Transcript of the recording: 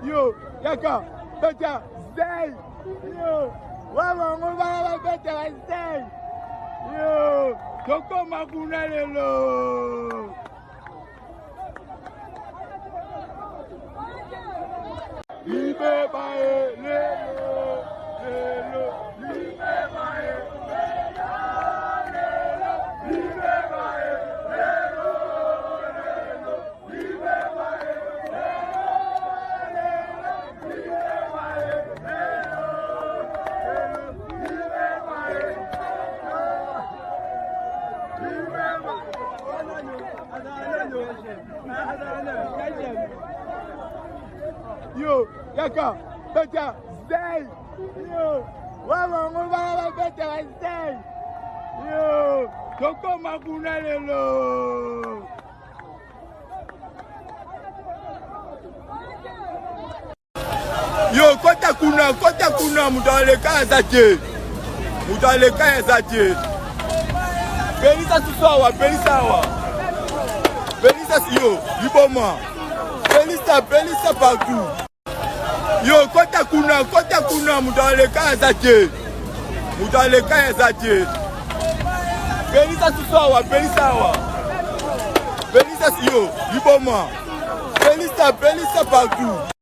Yo, yaka, better, stay. Yo, wama better, stay. Yo, Toko Makuna lelo. Libe bae lelo, lelo, libe bae lelo, libe bae lelo, libe bae Yo, yaka, better, stay. Yo, wama better, stay. Yo, Toko Makuna lelo. Yo, kota kuna, mudaleka zaje. Mudaleka zaje. Belisa susawa, Belisa. Belisa yo, liboma. Belisa partout. Yo, kota kuna, mudaleka zaje. Mudaleka zaje. Belisa susawa, Belisa. Belisa yo, liboma. Belisa partout.